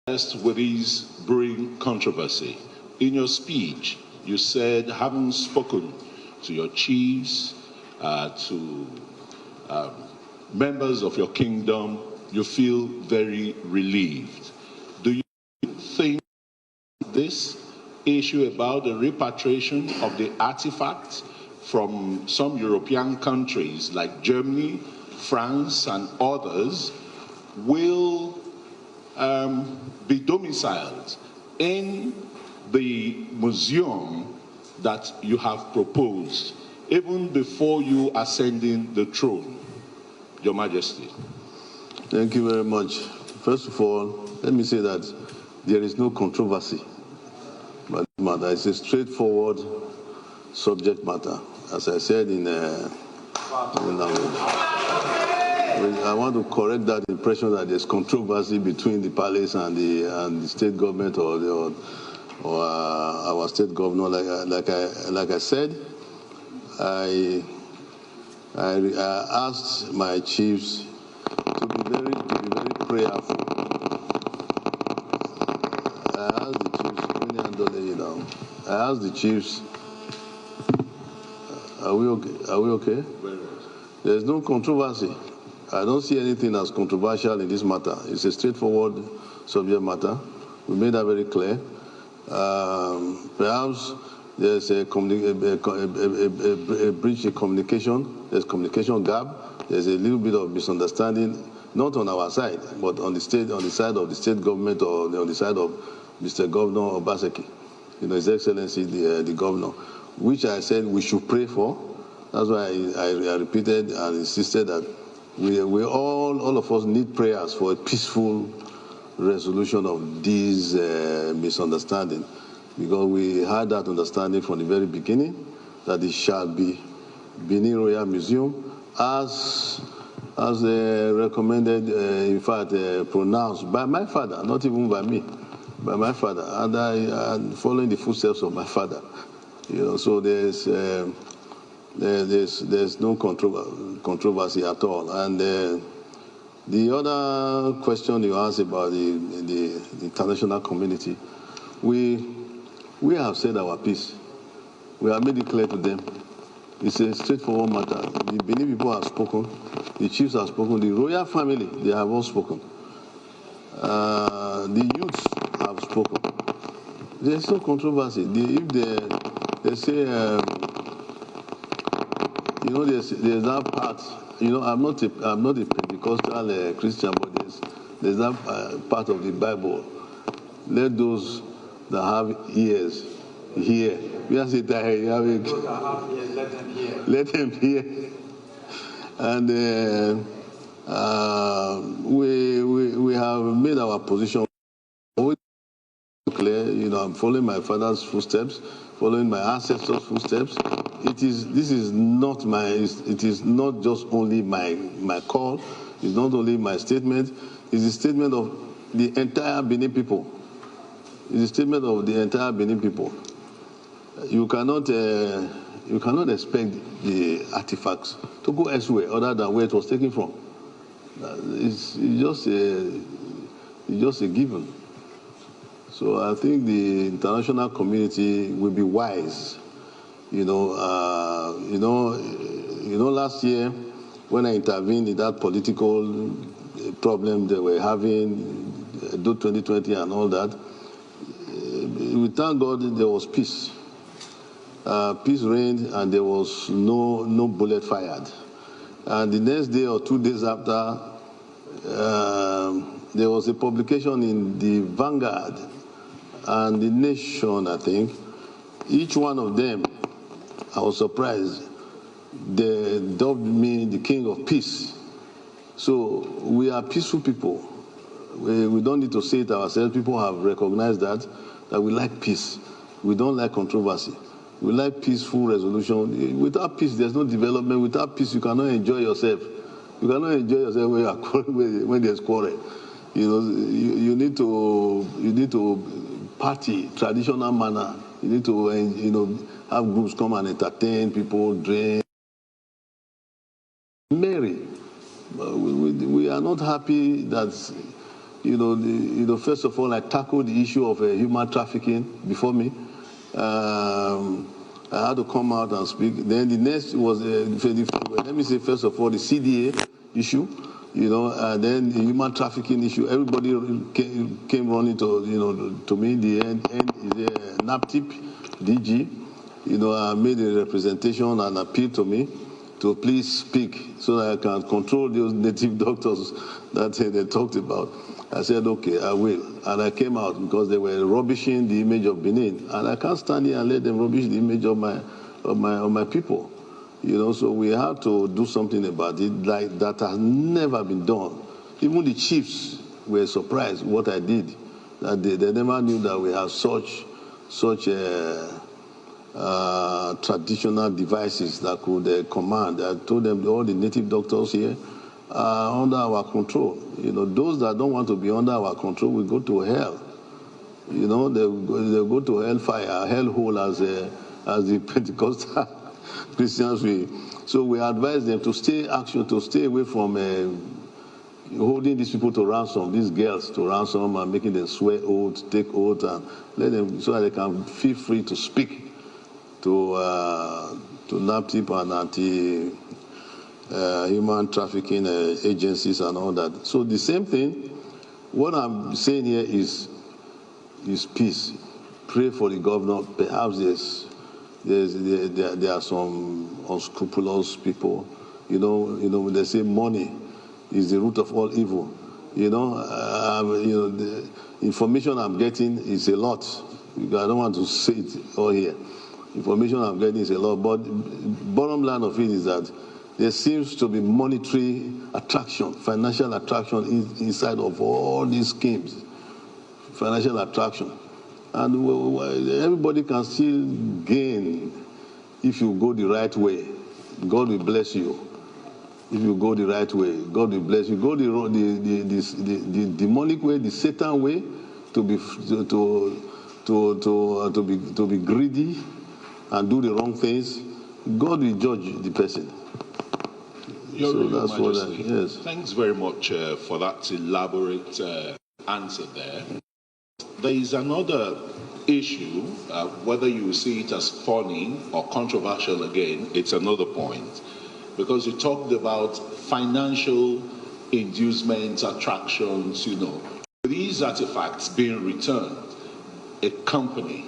with this brewing controversy. In your speech, you said, having spoken to your chiefs, to members of your kingdom, you feel very relieved. Do you think this issue about the repatriation of the artifacts from some European countries like Germany, France, and others will be domiciled in the museum that you have proposed, even before you ascending the throne, Your Majesty? Thank you very much. First of all, let me say that there is no controversy about this matter. It's a straightforward subject matter. As I said in I want to correct that impression that there's controversy between the palace and the state government or our state governor. Like I said, I asked my chiefs to be very prayerful. I asked the chiefs, are we okay? There's no controversy. I don't see anything as controversial in this matter. It's a straightforward subject matter. We made that very clear. Perhaps there's a breach in communication. There's communication gap. There's a little bit of misunderstanding, not on our side, but on the side of the state government or on the side of Mr. Governor Obaseki, His Excellency the Governor, which I said we should pray for. That's why I repeated and insisted that we all of us need prayers for a peaceful resolution of this misunderstanding, because we had that understanding from the very beginning that it shall be Benin Royal Museum as recommended, in fact, pronounced by my father, not even by me, by my father, and I following the footsteps of my father. So there's no controversy at all. And the other question you asked about the international community, we have said our piece. We have made it clear to them. It's a straightforward matter. The Benin people have spoken, the chiefs have spoken, the royal family, they have all spoken. The youths have spoken. There's no controversy. If they say, there's that part. I'm not a Pentecostal Christian, but there's that part of the Bible. Let those that have ears hear. Let them hear. And we have made our position clear. I'm following my father's footsteps, following my ancestors' footsteps. It is not just only my call. It's not only my statement. It's a statement of the entire Benin people. It's a statement of the entire Benin people. You cannot expect the artifacts to go elsewhere other than where it was taken from. It's just a given. So I think the international community will be wise. Last year when I intervened in that political problem they were having, 2020 and all that, we thank God there was peace. Peace reigned and there was no bullet fired. And the next day or 2 days after, there was a publication in the Vanguard and the Nation, I think. Each one of them, I was surprised, they dubbed me the King of Peace. So we are peaceful people. We don't need to say it ourselves. People have recognized that we like peace. We don't like controversy. We like peaceful resolution. Without peace, there's no development. Without peace, you cannot enjoy yourself. You cannot enjoy yourself when there's quarrel. You need to party, traditional manner. You need to, have groups come and entertain people, drink, merry. We are not happy that, First of all, I tackled the issue of human trafficking before me. I had to come out and speak. Then the next was, let me say, first of all, the CDA issue, and then the human trafficking issue. Everybody came running to me. The end is the NAPTIP DG. I made a representation and appeal to me to please speak so that I can control those native doctors that they talked about. I said, okay, I will. And I came out because they were rubbishing the image of Benin. And I can't stand here and let them rubbish the image of my people. So we have to do something about it. Like that has never been done. Even the chiefs were surprised what I did. That they never knew that we have such traditional devices that could command. I told them all the native doctors here are under our control. Those that don't want to be under our control will go to hell. They'll go to hellfire, hellhole as the Pentecostal Christians will. So we advise them to stay away from holding these people to ransom, these girls to ransom, and making them swear oaths, take oaths, and let them so that they can feel free to speak to NAPTIP and anti-human trafficking agencies and all that. So the same thing. What I'm saying here is peace. Pray for the governor. Perhaps there are some unscrupulous people. They say money is the root of all evil. The information I'm getting is a lot. I don't want to say it all here. Information I'm getting is a lot, but bottom line of it is that there seems to be monetary attraction, financial attraction inside of all these schemes. Financial attraction. And everybody can still gain if you go the right way. God will bless you. If you go the right way, God will bless you. Go the demonic way, the Satan way, to be greedy and do the wrong things. God will judge the person. Your Royal Majesty, yes. Thanks very much for that elaborate answer there. There is another issue, whether you see it as funny or controversial again, it's another point. Because you talked about financial inducements, attractions, These artifacts being returned, a company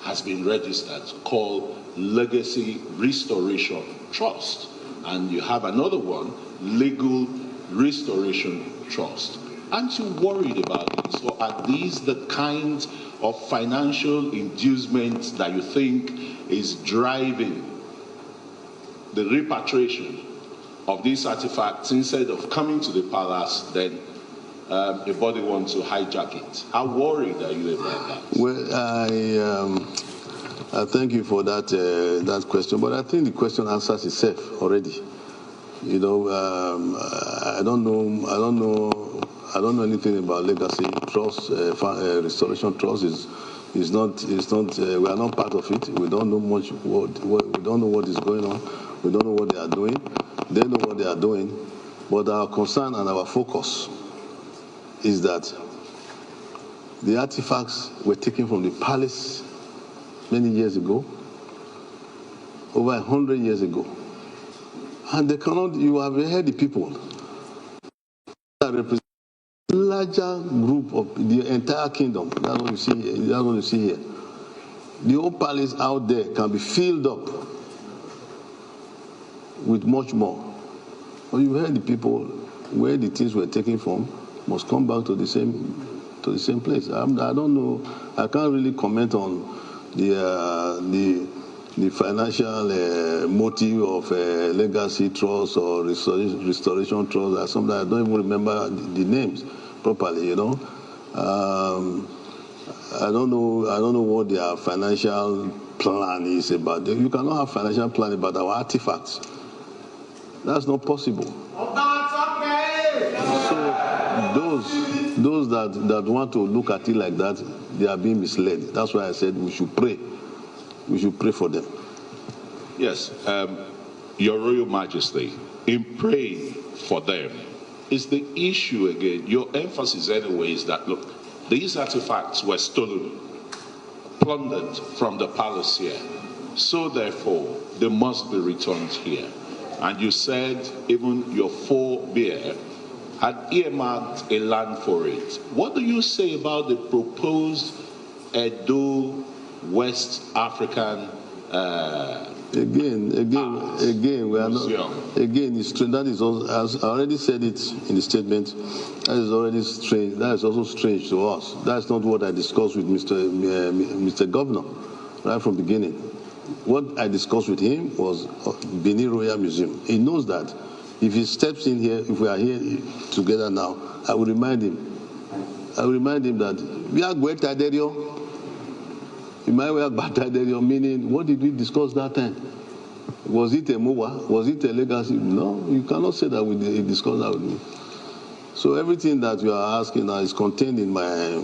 has been registered called Legacy Restoration Trust. And you have another one, Legal Restoration Trust. Aren't you worried about this? Or are these the kinds of financial inducements that you think is driving the repatriation of these artifacts instead of coming to the palace, then the body wants to hijack it? How worried are you about that? Well, I thank you for that question, but I think the question answers itself already. I don't know anything about Legacy Trust, Restoration Trust. Is not. We are not part of it. We don't know much. We don't know what is going on. We don't know what they are doing. They know what they are doing. But our concern and our focus is that the artifacts were taken from the palace many years ago, over 100 years ago. And they cannot, you have heard the people that represent a larger group of the entire kingdom. That's what you see here. That's what you see here. The old palace out there can be filled up with much more. But you heard the people where the things were taken from must come back to the same place. I don't know. I can't really comment on the financial motive of Legacy Trust or Restoration Trust or something. I don't even remember the names properly. I don't know what their financial plan is about. You cannot have financial plan about our artifacts. That's not possible. So those that want to look at it like that, they are being misled. That's why I said we should pray. We should pray for them. Yes, Your Royal Majesty, in praying for them, is the issue again. Your emphasis anyway is that, look, these artifacts were stolen, plundered from the palace here. So therefore, they must be returned here. And you said even your forebear had earmarked a land for it. What do you say about the proposed Edo West African Again, we are not. Again, it's strange. That is also, as I already said it in the statement. That is already strange. That is also strange to us. That's not what I discussed with Mr. Governor right from the beginning. What I discussed with him was Benin Royal Museum. He knows that if he steps in here, if we are here together now, I will remind him. I will remind him that we are going to Aderio. Meaning, what did we discuss that time? Was it a MOA? Was it a legacy? No, you cannot say that we discussed that with me. So everything that you are asking now is contained in my